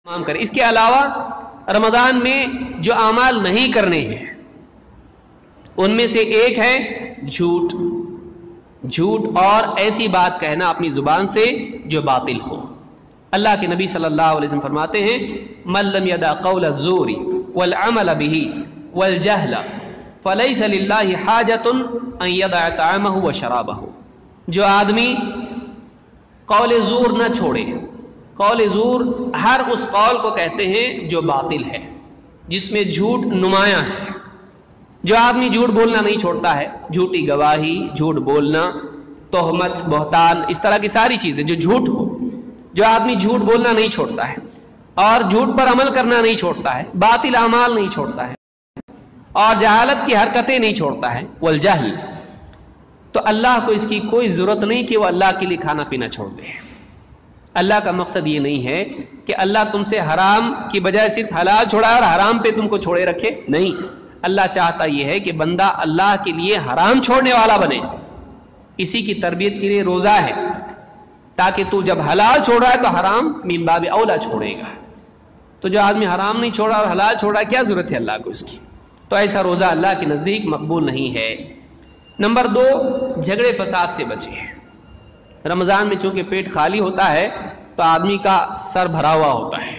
तमाम करें। इसके अलावा रमज़ान में जो आमाल नहीं करने हैं उनमें से एक है झूठ। झूठ और ऐसी बात कहना अपनी जुबान से जो बातिल हो। अल्लाह के नबी सल्लल्लाहु अलैहि वसल्लम फरमाते हैं, मन लम यदा क़ौल ज़ूरी वल अमल बिही वल जहल फलैसा लिल्लाहि हाजतुन अन यदअ ताअमहु व शराबहु। जो आदमी कौल ज़ूर न छोड़े। कौल ज़ूर हर उस कौल को कहते हैं जो बातिल है, जिसमें झूठ नुमाया है। जो आदमी झूठ बोलना नहीं छोड़ता है, झूठी गवाही, झूठ बोलना, तोहमत, बहतान, इस तरह की सारी चीजें जो झूठ हो, जो आदमी झूठ बोलना नहीं छोड़ता है और झूठ पर अमल करना नहीं छोड़ता है, बातिल अमाल नहीं छोड़ता है और जहालत की हरकतें नहीं छोड़ता है, वल जहल, तो अल्लाह को इसकी कोई जरूरत नहीं कि वो अल्लाह के लिए खाना पीना छोड़ दे। अल्लाह का मकसद ये नहीं है कि अल्लाह तुमसे हराम की बजाय सिर्फ हलाल छुड़ाए और हराम पे तुमको छोड़े रखे। नहीं, अल्लाह चाहता यह है कि बंदा अल्लाह के लिए हराम छोड़ने वाला बने। इसी की तरबियत के लिए रोजा है, ताकि तू जब हलाल छोड़ रहा है तो हराम मिन बाब औला छोड़ेगा। तो जो आदमी हराम नहीं छोड़ा और हलाल छोड़ा, क्या जरूरत है अल्लाह को इसकी? तो ऐसा रोजा अल्लाह के नजदीक मकबूल नहीं है। नंबर 2, झगड़े फसाद से बचे। रमजान में चूंकि पेट खाली होता है तो आदमी का सर भरा हुआ होता है,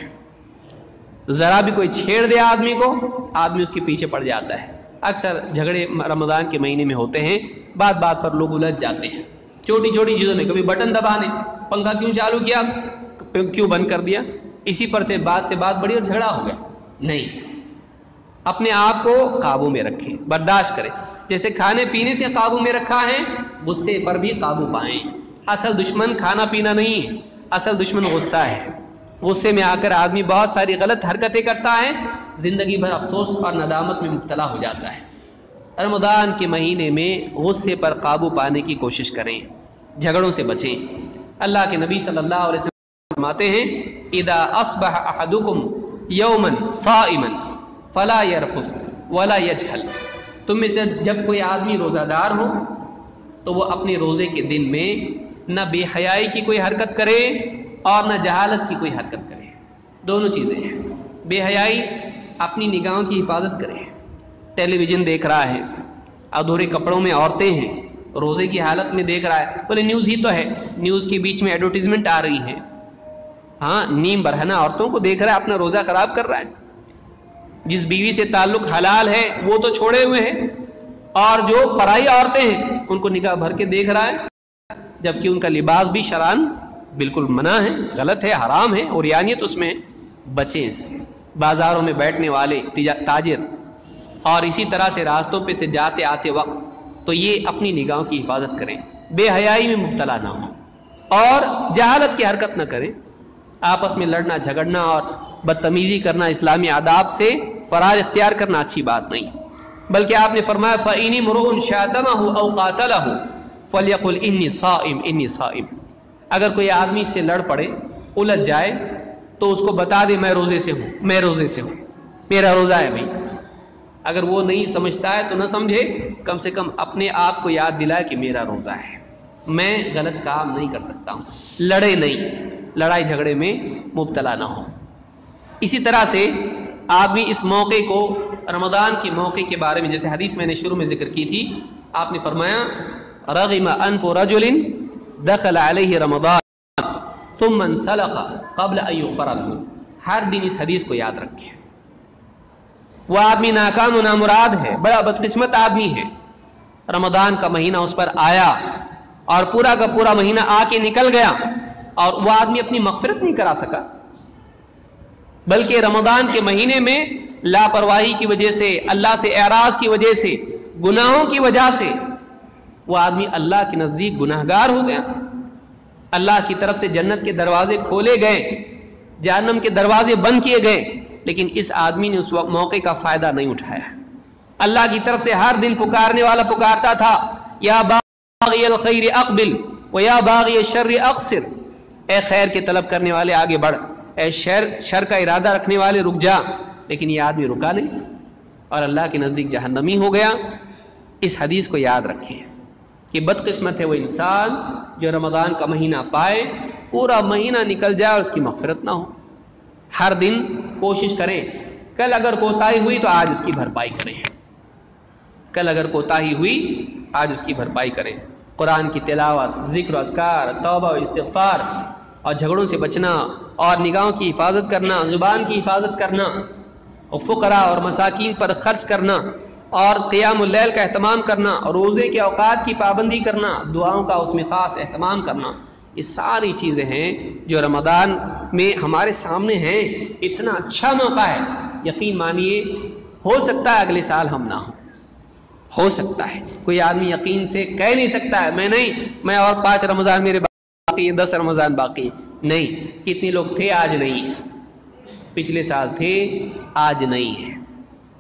जरा भी कोई छेड़ दे आदमी को, आदमी उसके पीछे पड़ जाता है। अक्सर झगड़े रमजान के महीने में होते हैं, बात बात पर लोग उलझ जाते हैं, छोटी छोटी चीजों में। कभी बटन दबाने, पंखा क्यों चालू किया, क्यों बंद कर दिया, इसी पर से बात बड़ी और झगड़ा हो गया। नहीं, अपने आप को काबू में रखें, बर्दाश्त करें। जैसे खाने पीने से काबू में रखा है, गुस्से पर भी काबू पाएं। असल दुश्मन खाना पीना नहीं है, असल दुश्मन गुस्सा है। गुस्से में आकर आदमी बहुत सारी गलत हरकतें करता है, जिंदगी भर अफसोस और नदामत में मुब्तला हो जाता है। रमज़ान के महीने में गुस्से पर काबू पाने की कोशिश करें, झगड़ों से बचें। अल्लाह के नबी सल्लल्लाहु अलैहि वसल्लम फरमाते हैं, इदा अस्बह अहदुकुम यौमन साइमन फला यरफुस वला यजहल। तुम में से जब कोई आदमी रोज़ादार हो तो वो अपने रोज़े के दिन में न बेहयाई की कोई हरकत करे और न जहालत की कोई हरकत करे। दोनों चीज़ें हैं। बेहयाई, अपनी निगाहों की हिफाजत करे। टेलीविज़न देख रहा है, अधूरे कपड़ों में औरतें हैं, रोज़े की हालत में देख रहा है, बोले न्यूज़ ही तो है, न्यूज़ के बीच में एडवर्टीजमेंट आ रही है। हाँ, नीम बरहना औरतों को देख रहा है, अपना रोज़ा ख़राब कर रहा है। जिस बीवी से ताल्लुक़ हलाल है वो तो छोड़े हुए हैं, और जो पराई औरतें हैं उनको निगाह भर के देख रहा है, जबकि उनका लिबास भी शरान बिल्कुल मना है, गलत है, हराम है, और यानियत उसमें बचें इससे। बाजारों में बैठने वाले ताजिर और इसी तरह से रास्तों पे से जाते आते वक्त, तो ये अपनी निगाहों की हिफाजत करें, बेहयाई में मुब्तला ना हो और जहालत की हरकत ना करें। आपस में लड़ना झगड़ना और बदतमीजी करना इस्लामी आदाब से फरार इख्तियार करना अच्छी बात नहीं। बल्कि आपने फरमाया, फ़इनी मुरुउन शातमहु औ क़ातलहु फलयक़ुल इन्नी साइम इन्नी साइम। अगर कोई आदमी से लड़ पड़े, उलझ जाए, तो उसको बता दे मैं रोज़े से हूँ, मैं रोज़े से हूँ, मेरा रोज़ा है भाई। अगर वो नहीं समझता है तो न समझे, कम से कम अपने आप को याद दिलाए कि मेरा रोज़ा है, मैं गलत काम नहीं कर सकता हूँ। लड़े नहीं, लड़ाई झगड़े में मुब्तला ना हो। इसी तरह से आदमी इस मौके को, रमज़ान के मौके के बारे में, जैसे हदीस मैंने शुरू में जिक्र की थी, आपने फरमाया, रग़िम अनफ़ु रजुलिन दख़ल अलैहि रमज़ान थुम्मा इंसलक़ क़ब्ल अन युग़फ़र लहू। हर दिन इस हदीस को याद रखें। वह आदमी नाकाम व नामुराद है, बड़ा बदकिस्मत आदमी है। रमज़ान का महीना उस पर आया और पूरा का पूरा महीना आके निकल गया और वह आदमी अपनी मग़फ़िरत नहीं करा सका, बल्कि रमज़ान के महीने में लापरवाही की वजह से, अल्लाह से एराज़ की वजह से, गुनाहों की वजह से वो आदमी अल्लाह के नज़दीक गुनाहगार हो गया। अल्लाह की तरफ से जन्नत के दरवाजे खोले गए, जहन्नम के दरवाजे बंद किए गए, लेकिन इस आदमी ने उस मौके का फ़ायदा नहीं उठाया। अल्लाह की तरफ से हर दिन पुकारने वाला पुकारता था, या बाग़ियल खैर अक़बिल व या बाग़िय शर्र अक़सिर। ए खैर के तलब करने वाले आगे बढ़, ए शर का इरादा रखने वाले रुक जा। लेकिन ये आदमी रुका नहीं और अल्लाह के नज़दीक जहन्नमी हो गया। इस हदीस को याद रखें कि बदकिस्मत है वो इंसान जो रमज़ान का महीना पाए, पूरा महीना निकल जाए और उसकी मग़फ़िरत ना हो। हर दिन कोशिश करें, कल अगर कोताही हुई तो आज उसकी भरपाई करें, कल अगर कोताही हुई आज उसकी भरपाई करें। कुरान की तिलावत, ज़िक्र, अज़कार, तौबा व इस्तिग़फ़ार और झगड़ों से बचना और निगाहों की हिफाजत करना, ज़ुबान की हिफाजत करना और फ़ुक़रा और मसाकीन पर ख़र्च करना और क़ियामुल लैल का एहतमाम करना और रोज़े के औक़ात की पाबंदी करना, दुआओं का उसमें ख़ास एहतमाम करना, ये सारी चीज़ें हैं जो रमज़ान में हमारे सामने हैं। इतना अच्छा मौका है, यकीन मानिए हो सकता है अगले साल हम ना हो सकता है। कोई आदमी यकीन से कह नहीं सकता है मैं और 5 रमज़ान मेरे बाकी, 10 रमज़ान बाकी नहीं। कितने लोग थे आज नहीं है, पिछले साल थे आज नहीं है।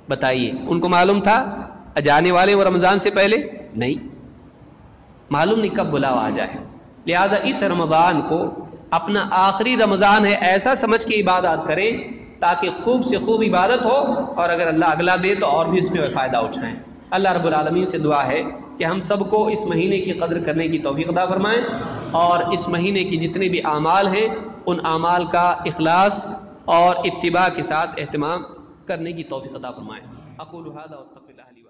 बताइए, उनको मालूम था जाने वाले वो रमज़ान से पहले? नहीं, मालूम नहीं कब बुलावा आ जाए। लिहाजा इस रमज़ान को अपना आखिरी रमज़ान है ऐसा समझ के इबादत करें ताकि खूब से खूब इबादत हो और अगर अल्लाह अगला दे तो और भी उसमें फ़ायदा उठाएं। अल्लाह रब्बुल आलमीन से दुआ है कि हम सबको इस महीने की कद्र करने की तौफीक अता फरमाएं और इस महीने की जितने भी आमाल हैं उन आमाल का इखलास और इत्तिबा के साथ एहतमाम करने की तौफीक अता फरमाएं। अक़ूलु हाज़ा व अस्तग़फिरुल्लाह।